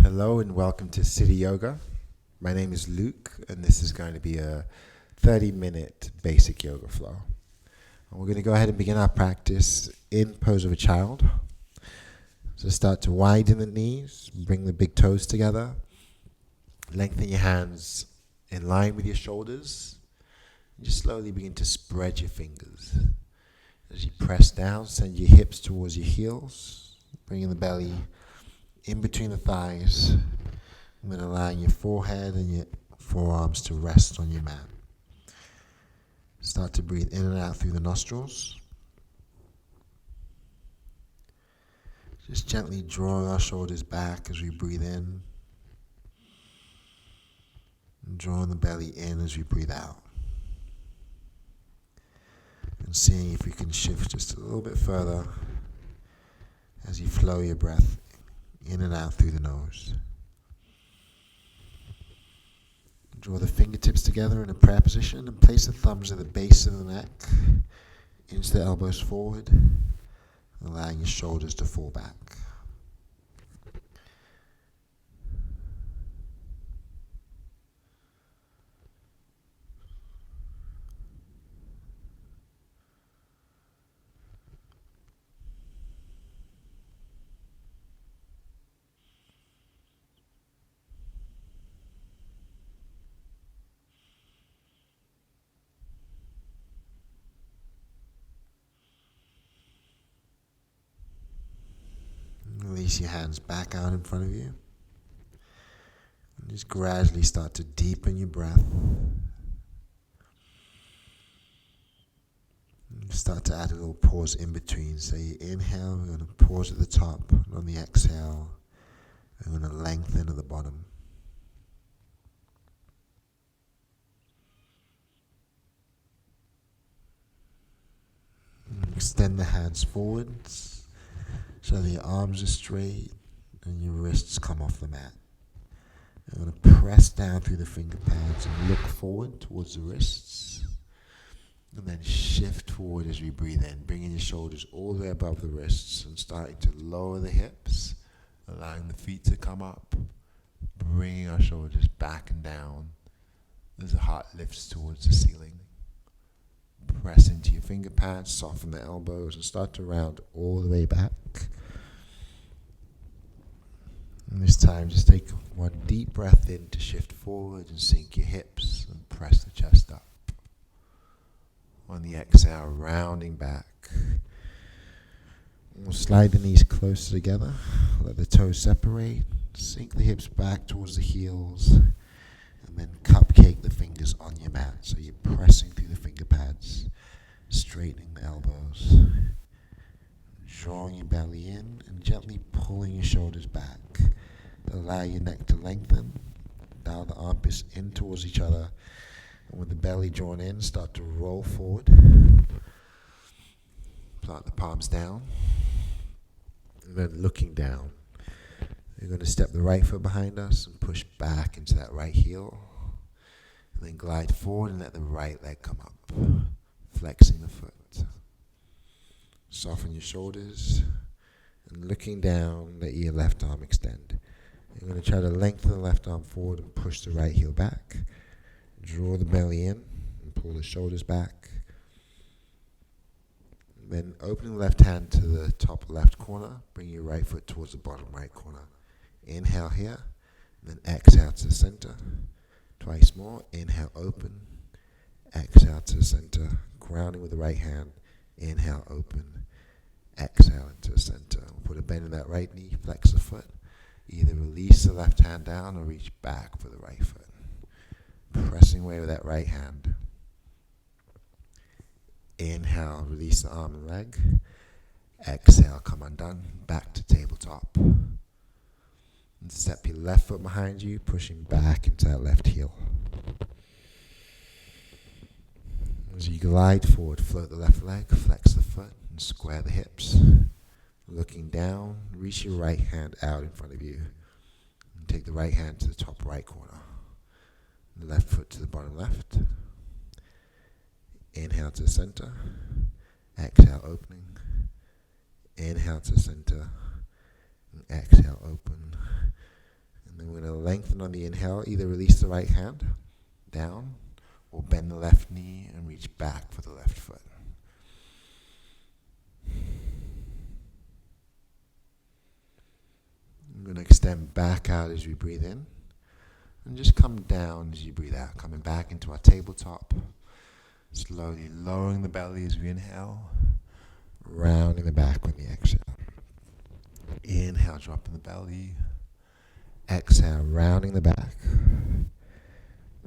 Hello and welcome to City Yoga. My name is Luke, and this is going to be a 30-minute basic yoga flow. And we're going to go ahead and begin our practice in pose of a child. So start to widen the knees, bring the big toes together, lengthen your hands in line with your shoulders, and just slowly begin to spread your fingers. As you press down, send your hips towards your heels, bringing the belly in between the thighs, and then allowing your forehead and your forearms to rest on your mat. Start to breathe in and out through the nostrils. Just gently drawing our shoulders back as we breathe in, and drawing the belly in as we breathe out. And seeing if we can shift just a little bit further as you flow your breath in and out through the nose. Draw the fingertips together in a prayer position and place the thumbs at the base of the neck, inch the elbows forward, allowing your shoulders to fall back. Release your hands back out in front of you. And just gradually start to deepen your breath. And start to add a little pause in between. So you inhale, we're going to pause at the top, and on the exhale, we're going to lengthen at the bottom. And extend the hands forwards, so that your arms are straight and your wrists come off the mat. I'm going to press down through the finger pads and look forward towards the wrists. And then shift forward as we breathe in, bringing your shoulders all the way above the wrists and starting to lower the hips, allowing the feet to come up, bringing our shoulders back and down as the heart lifts towards the ceiling. Press into your finger pads, soften the elbows, and start to round all the way back. And this time, just take one deep breath in to shift forward and sink your hips and press the chest up. On the exhale, rounding back. We'll slide the knees closer together, let the toes separate, sink the hips back towards the heels, and then cupcake the fingers on your mat. So you're pressing through the finger pads, straightening the elbows, drawing your belly in and gently pulling your shoulders back. Allow your neck to lengthen, dial the armpits in towards each other, and with the belly drawn in, start to roll forward. Plant the palms down, and then looking down, we're going to step the right foot behind us and push back into that right heel, and then glide forward and let the right leg come up, flexing the foot. Soften your shoulders, and looking down, let your left arm extend. You're going to try to lengthen the left arm forward and push the right heel back. Draw the belly in and pull the shoulders back. Then opening the left hand to the top left corner, bring your right foot towards the bottom right corner. Inhale here, and then exhale to the center. Twice more. Inhale, open. Exhale to the center, grounding with the right hand. Inhale, open. Exhale into the center. We'll put a bend in that right knee, flex the foot. Either release the left hand down or reach back for the right foot. Pressing away with that right hand. Inhale, release the arm and leg. Exhale, come undone, back to tabletop. And step your left foot behind you, pushing back into that left heel. As you glide forward, float the left leg, flex the foot, and square the hips. Looking down, reach your right hand out in front of you. And take the right hand to the top right corner. The left foot to the bottom left. Inhale to the center. Exhale, opening. Inhale to the center. And exhale, open. lengthen on the inhale. Either release the right hand down or bend the left knee and reach back for the left foot. I'm going to extend back out as we breathe in and just come down as you breathe out, coming back into our tabletop. Slowly lowering the belly as we inhale, rounding the back with the exhale. Inhale, dropping the belly. Exhale, rounding the back.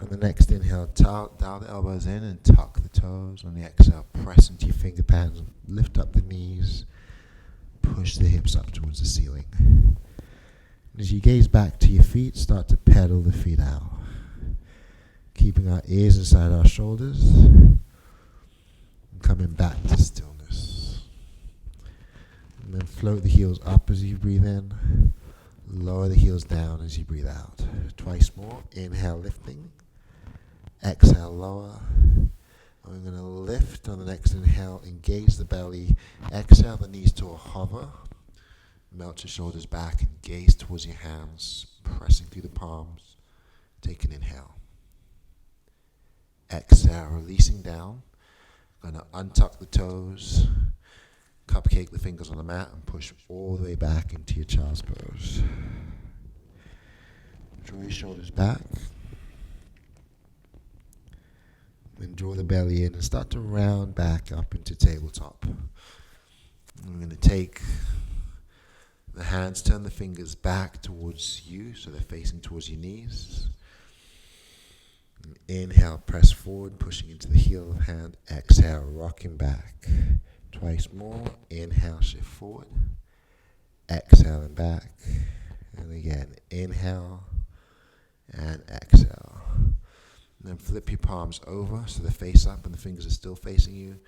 On the next inhale, dial the elbows in and tuck the toes. On the exhale, press into your finger pads, lift up the knees, push the hips up towards the ceiling. And as you gaze back to your feet, start to pedal the feet out. Keeping our ears inside our shoulders, and coming back to stillness. And then float the heels up as you breathe in, lower the heels down as you breathe out. Twice more. Inhale, lifting. Exhale, lower. And we're going to lift on the next inhale, engage the belly. Exhale, the knees to a hover. Melt your shoulders back and gaze towards your hands, pressing through the palms. Take an inhale. Exhale, releasing down. Going to untuck the toes, cupcake the fingers on the mat, and push all the way back into your child's pose. Draw your shoulders back. Then draw the belly in and start to round back up into tabletop. And we're going to take the hands, turn the fingers back towards you so they're facing towards your knees. Inhale, press forward, pushing into the heel of the hand. Exhale, rocking back. Twice more. Inhale, shift forward. Exhale and back. And again, inhale and exhale. And then flip your palms over so they're face up and the fingers are still facing you.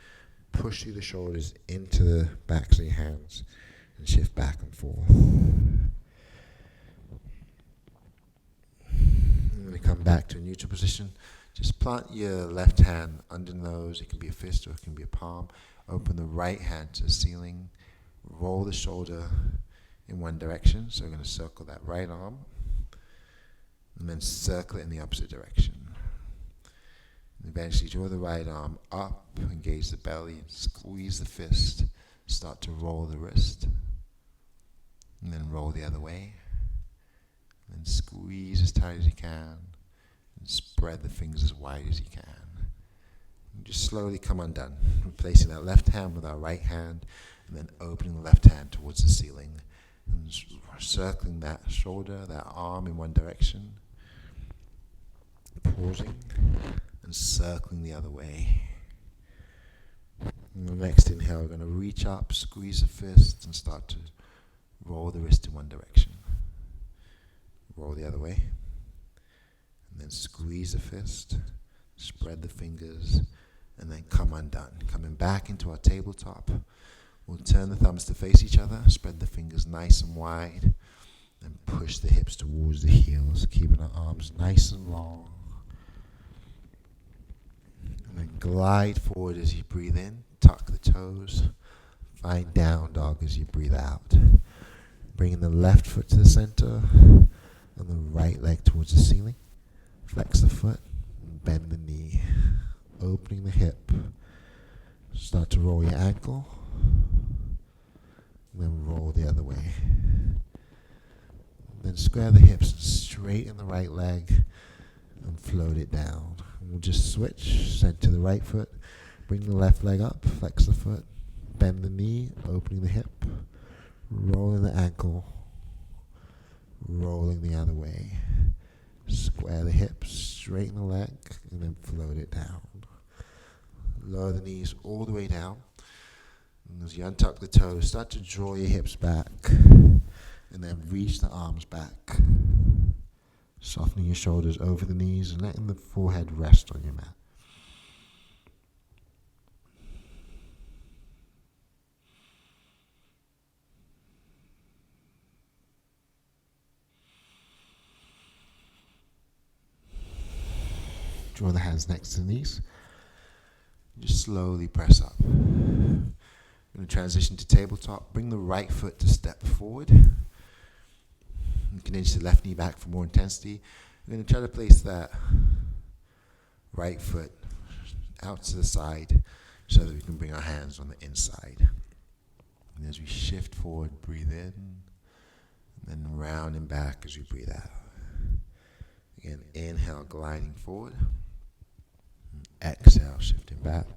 Push through the shoulders into the backs of your hands and shift back and forth. Come back to a neutral position. Just plant your left hand under the nose. It can be a fist or it can be a palm. Open the right hand to the ceiling. Roll the shoulder in one direction. So we're going to circle that right arm. And then circle it in the opposite direction. And eventually draw the right arm up. Engage the belly and squeeze the fist. Start to roll the wrist. And then roll the other way. And squeeze as tight as you can. And spread the fingers as wide as you can. And just slowly come undone. Replacing that left hand with our right hand. And then opening the left hand towards the ceiling. And circling that shoulder, that arm in one direction. Pausing. And circling the other way. And the next inhale, we're going to reach up, squeeze the fist, and start to roll the wrist in one direction. Roll the other way. And then squeeze the fist, spread the fingers, and then come undone. Coming back into our tabletop. We'll turn the thumbs to face each other, spread the fingers nice and wide, and push the hips towards the heels, keeping our arms nice and long. And then glide forward as you breathe in, tuck the toes, find down dog as you breathe out. Bringing the left foot to the center, and the right leg towards the ceiling. Flex the foot, and bend the knee, opening the hip. Start to roll your ankle, and then roll the other way. Then square the hips and straighten the right leg, and float it down. And we'll just switch, center the right foot, bring the left leg up, flex the foot, bend the knee, opening the hip, rolling the ankle, rolling the other way. Square the hips, straighten the leg, and then float it down. Lower the knees all the way down. And as you untuck the toes, start to draw your hips back, and then reach the arms back. Softening your shoulders over the knees and letting the forehead rest on your mat. Draw the hands next to the knees. Just slowly press up. We're going to transition to tabletop. Bring the right foot to step forward. You can inch the left knee back for more intensity. We're going to try to place that right foot out to the side so that we can bring our hands on the inside. And as we shift forward, breathe in, and then round and back as we breathe out. Again, inhale, gliding forward. Exhale, shifting back.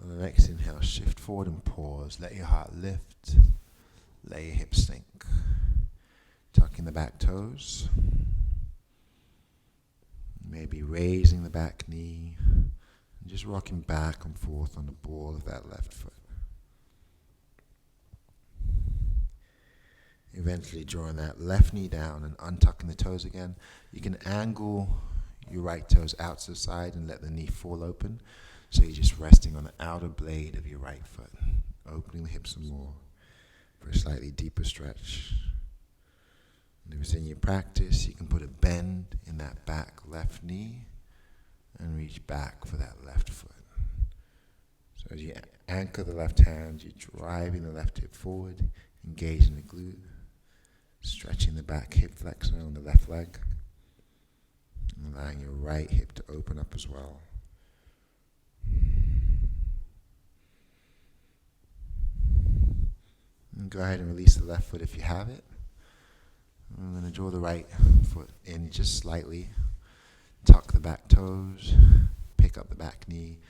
On the next inhale, shift forward and pause. Let your heart lift. Let your hips sink. Tucking the back toes. Maybe raising the back knee. And just rocking back and forth on the ball of that left foot. Eventually drawing that left knee down and untucking the toes again. You can angle your right toes out to the side and let the knee fall open. So you're just resting on the outer blade of your right foot, opening the hips some more for a slightly deeper stretch. And within your practice, you can put a bend in that back left knee and reach back for that left foot. So as you anchor the left hand, you're driving the left hip forward, engaging the glute, stretching the back hip flexor on the left leg, and allowing your right hip to open up as well. And go ahead and release the left foot if you have it. I'm going to draw the right foot in just slightly, tuck the back toes, pick up the back knee,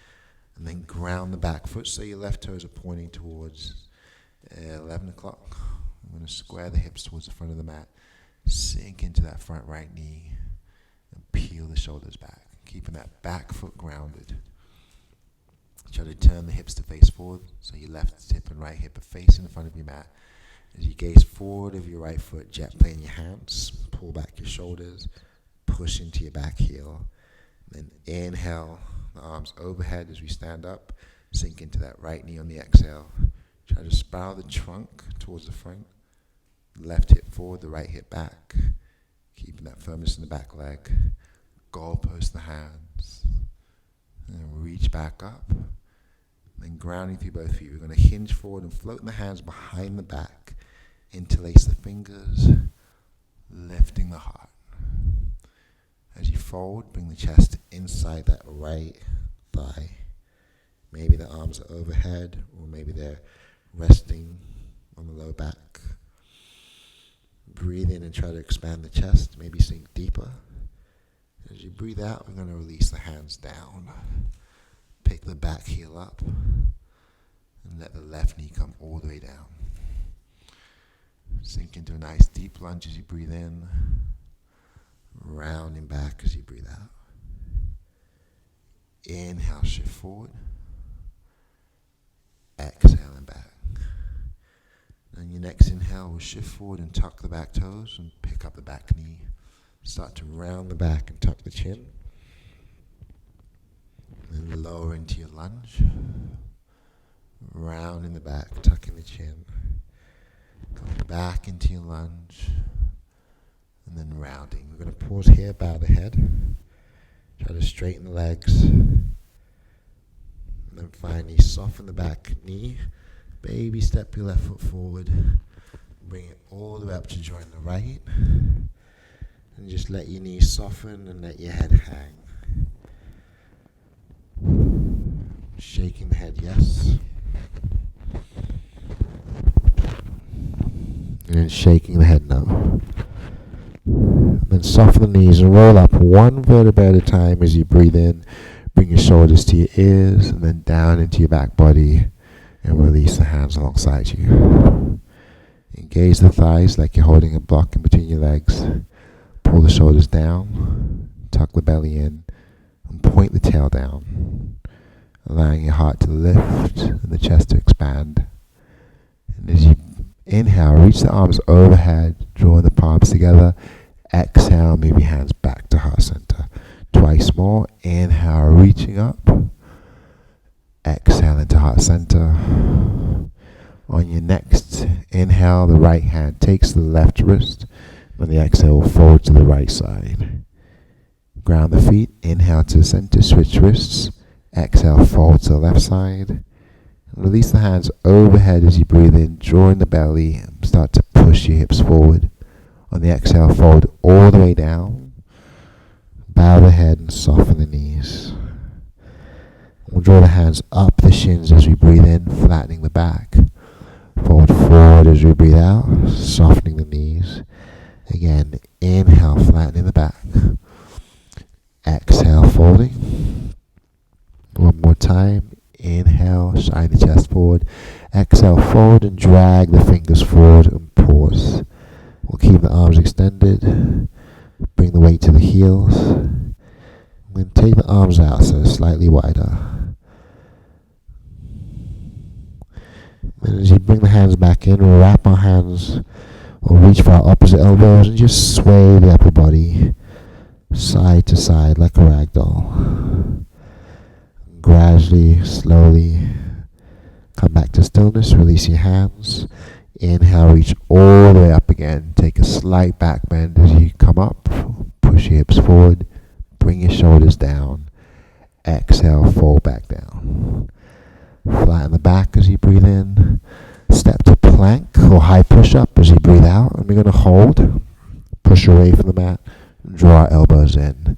and then ground the back foot so your left toes are pointing towards 11 o'clock. I'm going to square the hips towards the front of the mat, sink into that front right knee, and peel the shoulders back, keeping that back foot grounded. Try to turn the hips to face forward, so your left hip and right hip are facing the front of your mat. As you gaze forward of your right foot, jet plane your hands, pull back your shoulders, push into your back heel. Then inhale, the arms overhead as we stand up, sink into that right knee on the exhale. Try to spiral the trunk towards the front, left hip forward, the right hip back, keeping that firmness in the back leg. Goalpost the hands, and reach back up. Then grounding through both feet. We're going to hinge forward and float the hands behind the back. Interlace the fingers, lifting the heart. As you fold, bring the chest inside that right thigh. Maybe the arms are overhead, or maybe they're resting on the low back. Breathe in and try to expand the chest, maybe sink deeper. As you breathe out, we're going to release the hands down. Pick the back heel up and let the left knee come all the way down. Sink into a nice deep lunge as you breathe in, rounding back as you breathe out. Inhale, shift forward. Exhale and back. Then your next inhale will shift forward and tuck the back toes and pick up the back knee. Start to round the back and tuck the chin. Then lower into your lunge. Round in the back, tucking the chin. Come back into your lunge. And then rounding. We're going to pause here, bow the head. Try to straighten the legs. And then finally soften the back knee. Baby step your left foot forward. Bring it all the way up to join the right. And just let your knees soften and let your head hang. Shaking the head, yes. And shaking the head, no. Then soften the knees and roll up one vertebra at a time as you breathe in. Bring your shoulders to your ears and then down into your back body and release the hands alongside you. Engage the thighs like you're holding a block in between your legs. Pull the shoulders down, tuck the belly in, and point the tail down, allowing your heart to lift and the chest to expand. And as you inhale, reach the arms overhead, drawing the palms together. Exhale, move your hands back to heart center. Twice more. Inhale, reaching up. Exhale into heart center. On your next inhale, the right hand takes the left wrist. On the exhale, fold to the right side. Ground the feet. Inhale to the center, switch wrists. Exhale, fold to the left side. Release the hands overhead as you breathe in, drawing the belly, and start to push your hips forward. On the exhale, fold all the way down. Bow the head and soften the knees. We'll draw the hands up the shins as we breathe in, flattening the back. Fold forward as we breathe out, softening the knees. Again, inhale, flattening the back. Exhale, folding. One more time. Inhale, shine the chest forward. Exhale, fold and drag the fingers forward and pause. We'll keep the arms extended. Bring the weight to the heels. And then take the arms out so slightly wider. And as you bring the hands back in, we'll wrap our hands or reach for our opposite elbows and just sway the upper body side to side like a rag doll. Gradually, slowly, come back to stillness, release your hands. Inhale, reach all the way up again. Take a slight back bend as you come up. Push your hips forward, bring your shoulders down. Exhale, fold back down. Flatten the back as you breathe in. Step to plank or high push-up as you breathe out. And we're going to hold. Push away from the mat. Draw our elbows in.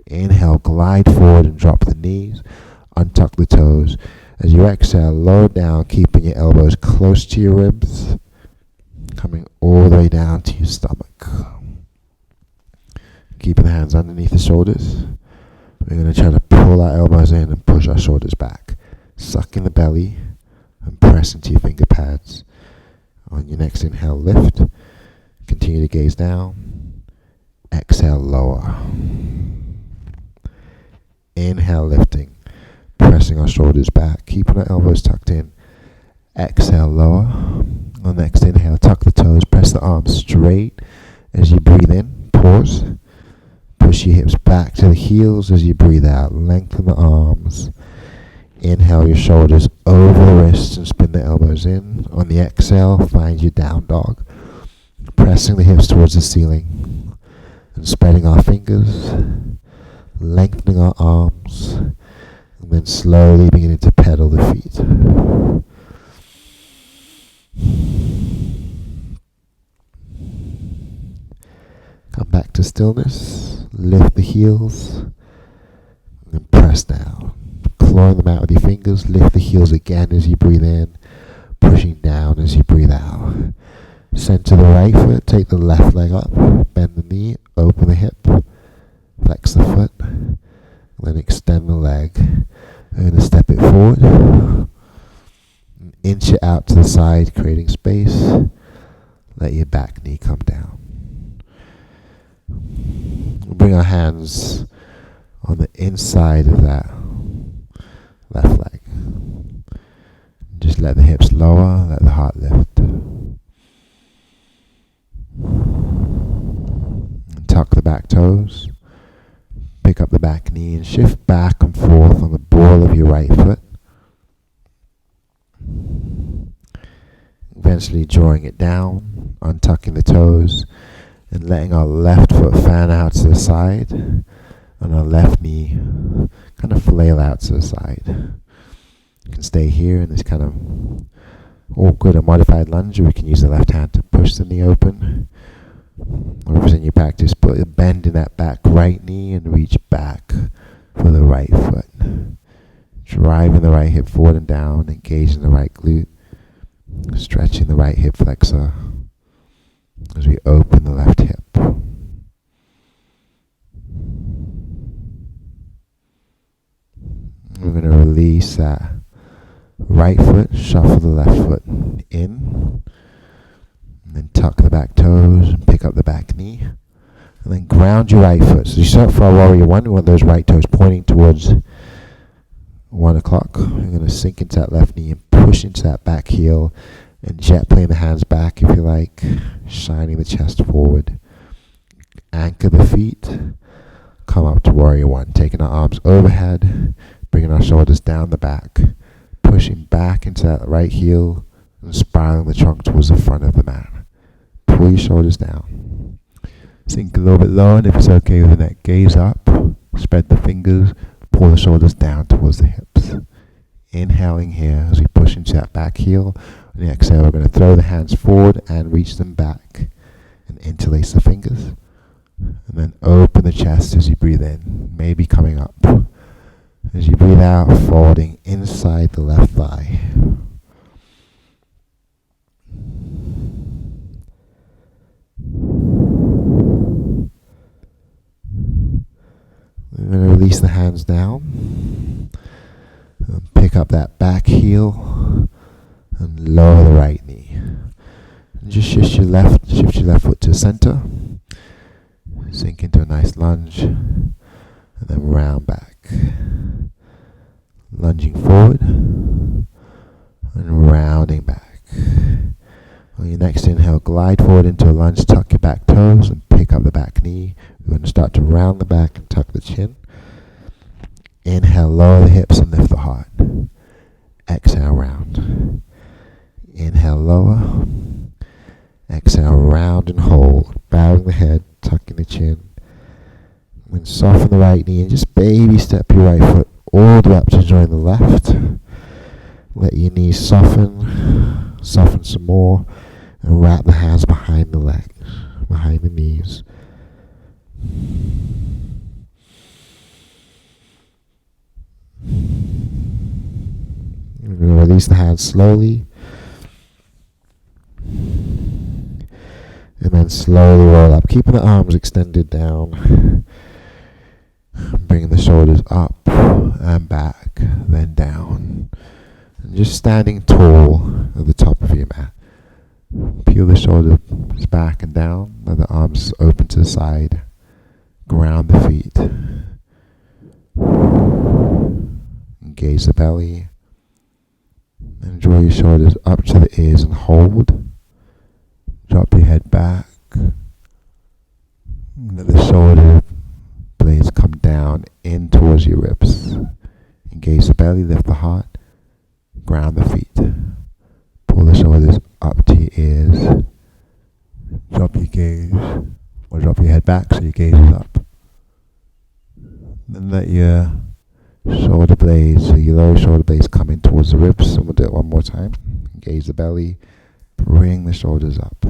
Inhale, glide forward and drop the knees. Untuck the toes. As you exhale, lower down, keeping your elbows close to your ribs. Coming all the way down to your stomach. Keeping the hands underneath the shoulders. We're going to try to pull our elbows in and push our shoulders back. Suck in the belly and press into your finger pads. On your next inhale, lift. Continue to gaze down. Exhale, lower. Inhale, lifting. Pressing our shoulders back. Keeping our elbows tucked in. Exhale, lower. On the next inhale, tuck the toes. Press the arms straight as you breathe in. Pause. Push your hips back to the heels as you breathe out. Lengthen the arms. Inhale your shoulders over the wrists and spin the elbows in. On the exhale, find your down dog. Pressing the hips towards the ceiling and spreading our fingers, lengthening our arms, and then slowly beginning to pedal the feet. Come back to stillness. Lift the heels and press down. Clawing them out with your fingers. Lift the heels again as you breathe in. Pushing down as you breathe out. Center the right foot. Take the left leg up. Bend the knee. Open the hip. Flex the foot. And then extend the leg. I'm going to step it forward. And inch it out to the side, creating space. Let your back knee come down. Bring our hands on the inside of that left leg. Just let the hips lower, let the heart lift. And tuck the back toes. Pick up the back knee and shift back and forth on the ball of your right foot. Eventually drawing it down, untucking the toes, and letting our left foot fan out to the side, and our left knee kind of flail out to the side. You can stay here in this kind of awkward or modified lunge, or we can use the left hand to push the knee open. Or in your practice, put a bend in that back right knee and reach back for the right foot. Driving the right hip forward and down, engaging the right glute, stretching the right hip flexor as we open the left hip. We're going to release that right foot, shuffle the left foot in, and then tuck the back toes and pick up the back knee, and then ground your right foot. So you start for our warrior one. We want those right toes pointing towards 1 o'clock. You're going to sink into that left knee and push into that back heel and jet plane the hands back if you like, shining the chest forward. Anchor the feet. Come up to warrior one, taking our arms overhead, bringing our shoulders down the back, pushing back into that right heel and spiraling the trunk towards the front of the mat. Pull your shoulders down. Sink a little bit lower, and if it's okay with the neck, gaze up, spread the fingers, pull the shoulders down towards the hips. Inhaling here as we push into that back heel. On the exhale, we're going to throw the hands forward and reach them back. And then interlace the fingers. And then open the chest as you breathe in, maybe coming up. As you breathe out, folding inside the left thigh. We're going to release the hands down. And pick up that back heel and lower the right knee. And just shift your left foot to the center. Sink into a nice lunge, and then round back. Lunging forward, and rounding back. On your next inhale, glide forward into a lunge, tuck your back toes, and pick up the back knee. We're going to start to round the back and tuck the chin. Inhale, lower the hips and lift the heart. Exhale, round. Inhale, lower. Exhale, round and hold. Bowing the head, tucking the chin. Then soften the right knee and just baby step your right foot all the way up to join the left. Let your knees soften some more, and wrap the hands behind the legs, behind the knees. You're going to release the hands slowly. And then slowly roll up, keeping the arms extended down. Bring the shoulders up and back, then down. And just standing tall at the top of your mat. Peel the shoulders back and down. Let the arms open to the side. Ground the feet. Engage the belly. And draw your shoulders up to the ears and hold. Drop your head back. Let the shoulder blades come down in towards your ribs. Engage the belly, lift the heart. Ground the feet. Pull the shoulders up to your ears. Drop your gaze, or drop your head back so your gaze is up. Then let your shoulder blades, or your lower shoulder blades, come in towards the ribs. And we'll do it one more time. Engage the belly. Bring the shoulders up.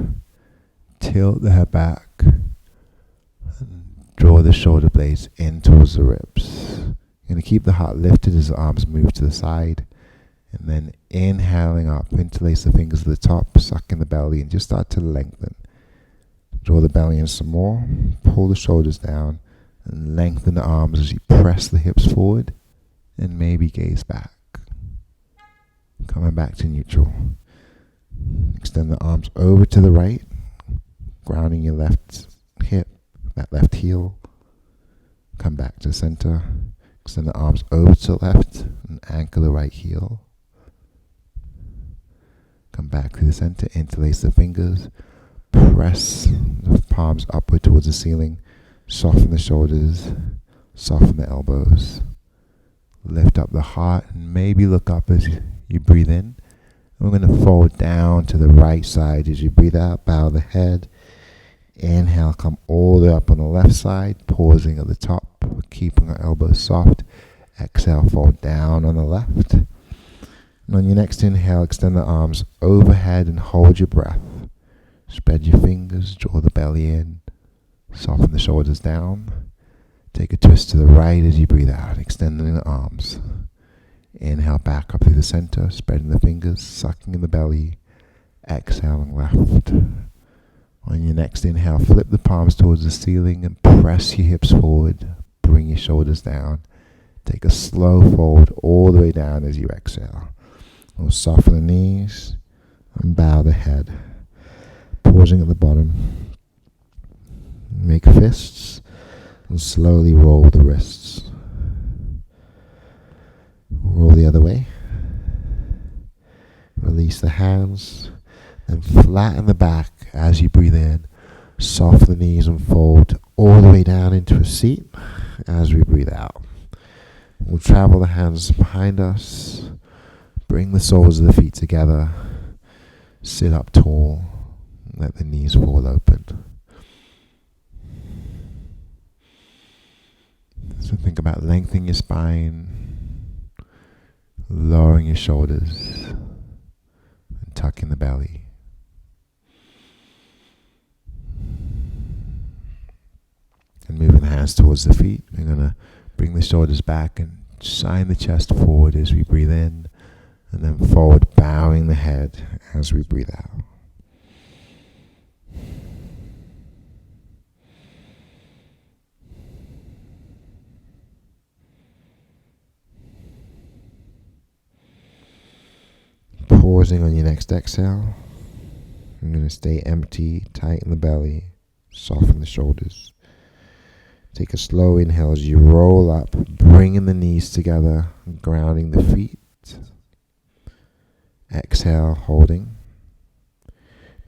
Tilt the head back. And draw the shoulder blades in towards the ribs. You're going to keep the heart lifted as the arms move to the side. And then inhaling up, interlace the fingers at the top, suck in the belly, and just start to lengthen. Draw the belly in some more. Pull the shoulders down. And lengthen the arms as you press the hips forward. And maybe gaze back. Coming back to neutral. Extend the arms over to the right, grounding your left hip, that left heel. Come back to center. Extend the arms over to the left and anchor the right heel. Come back to the center, interlace the fingers. Press the palms upward towards the ceiling. Soften the shoulders. Soften the elbows. Lift up the heart and maybe look up as you breathe in. We're going to fold down to the right side as you breathe out. Bow the head. Inhale, come all the way up on the left side, pausing at the top, keeping our elbows soft. Exhale, fold down on the left. And on your next inhale, extend the arms overhead and hold your breath. Spread your fingers, draw the belly in, soften the shoulders down. Take a twist to the right as you breathe out, extending the arms. Inhale back up through the center, spreading the fingers, sucking in the belly, exhaling left. On your next inhale, flip the palms towards the ceiling and press your hips forward. Bring your shoulders down. Take a slow fold all the way down as you exhale. We'll soften the knees and bow the head. Pausing at the bottom. Make fists and slowly roll the wrists. Roll the other way. Release the hands. Then flatten the back as you breathe in. Soften the knees and fold all the way down into a seat as we breathe out. We'll travel the hands behind us. Bring the soles of the feet together. Sit up tall. Let the knees fall open. So think about lengthening your spine, lowering your shoulders, and tucking the belly. And moving the hands towards the feet. We're going to bring the shoulders back and shine the chest forward as we breathe in. And then forward, bowing the head as we breathe out. Pausing on your next exhale. I'm going to stay empty, tighten the belly, soften the shoulders. Take a slow inhale as you roll up, bringing the knees together, grounding the feet. Exhale, holding.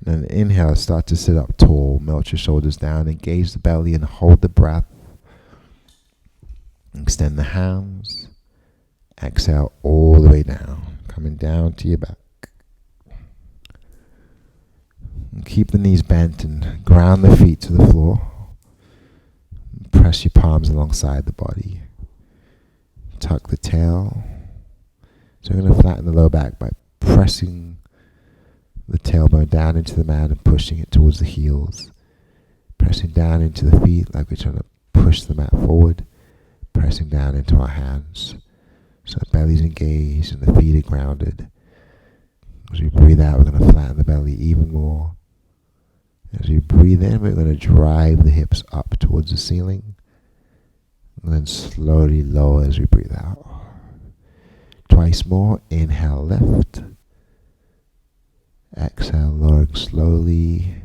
And then inhale, start to sit up tall, melt your shoulders down, engage the belly and hold the breath. Extend the hands. Exhale all the way down, coming down to your back. And keep the knees bent and ground the feet to the floor. Press your palms alongside the body. Tuck the tail. So we're going to flatten the lower back by pressing the tailbone down into the mat and pushing it towards the heels. Pressing down into the feet like we're trying to push the mat forward. Pressing down into our hands. So the belly's engaged and the feet are grounded. As we breathe out, we're going to flatten the belly even more. As we breathe in, we're going to drive the hips up towards the ceiling. And then slowly lower as we breathe out. Twice more. Inhale, lift. Exhale, lowering slowly.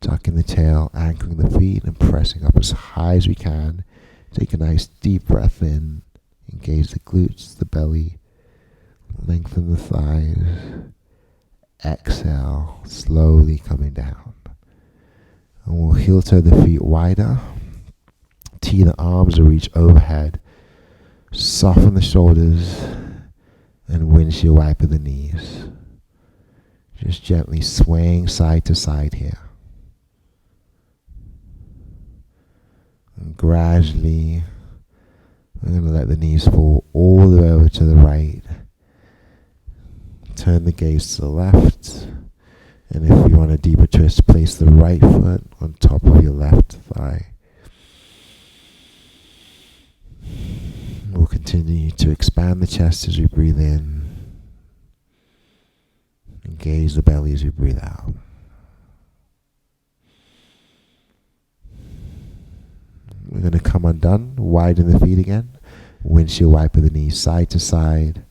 Tucking the tail, anchoring the feet, and pressing up as high as we can. Take a nice deep breath in. Engage the glutes, the belly. Lengthen the thighs. Exhale, slowly coming down. And we'll heel toe the feet wider. Tee the arms to reach overhead. Soften the shoulders. And windshield wiper the knees. Just gently swaying side to side here. And gradually, we're going to let the knees fall all the way over to the right. Turn the gaze to the left. And if you want a deeper twist, place the right foot on top of your left thigh. We'll continue to expand the chest as we breathe in. Engage the belly as we breathe out. We're going to come undone, widen the feet again. Windshield wiper the knees side to side.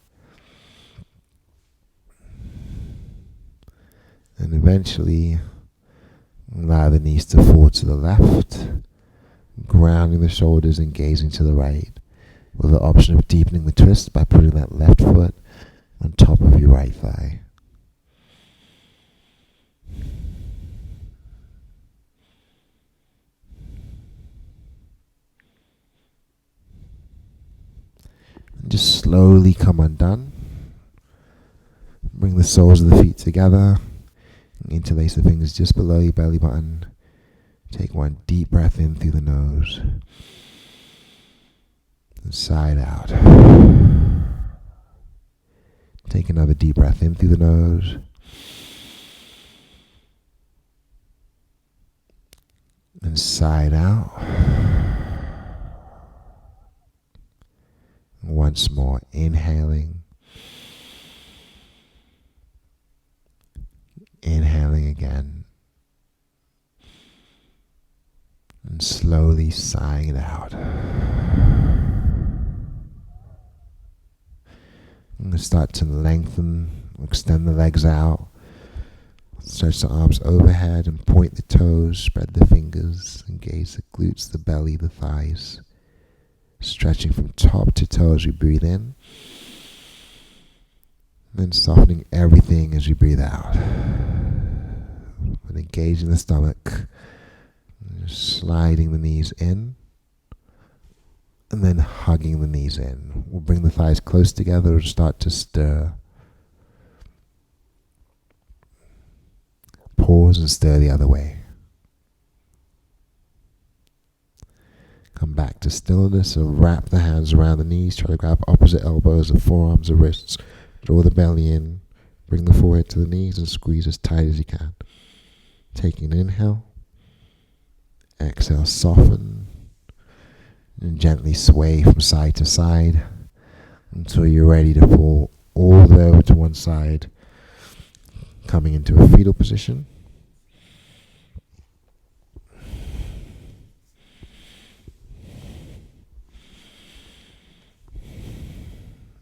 And eventually, allow the knees to fall to the left, grounding the shoulders and gazing to the right, with the option of deepening the twist by putting that left foot on top of your right thigh. And just slowly come undone. Bring the soles of the feet together. Interlace the fingers just below your belly button. Take one deep breath in through the nose. And side out. Take another deep breath in through the nose. And side out. Once more, inhaling. Inhaling again. And slowly sighing it out. I'm going to start to lengthen, extend the legs out. Stretch the arms overhead and point the toes, spread the fingers, engage the glutes, the belly, the thighs. Stretching from top to toe as we breathe in. Then softening everything as we breathe out. And engaging the stomach. Just sliding the knees in. And then hugging the knees in. We'll bring the thighs close together and start to stir. Pause and stir the other way. Come back to stillness and wrap the hands around the knees. Try to grab opposite elbows and forearms or wrists. Draw the belly in. Bring the forehead to the knees and squeeze as tight as you can. Taking an inhale. Exhale, soften. And gently sway from side to side until you're ready to fall all the way over to one side, coming into a fetal position.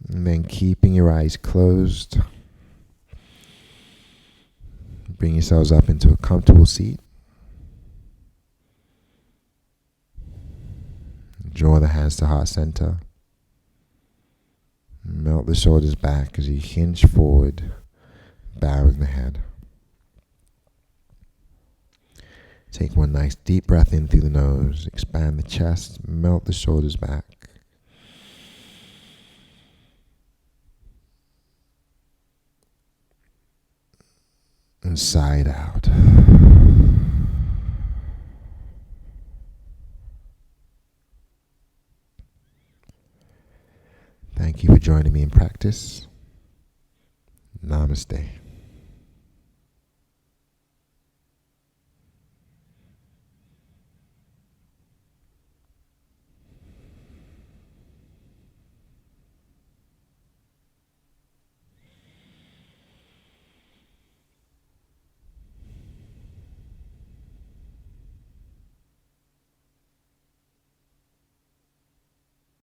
And then keeping your eyes closed, bring yourselves up into a comfortable seat. Draw the hands to heart center. Melt the shoulders back as you hinge forward, bowing the head. Take one nice deep breath in through the nose. Expand the chest, melt the shoulders back. And side out. Thank you for joining me in practice. Namaste.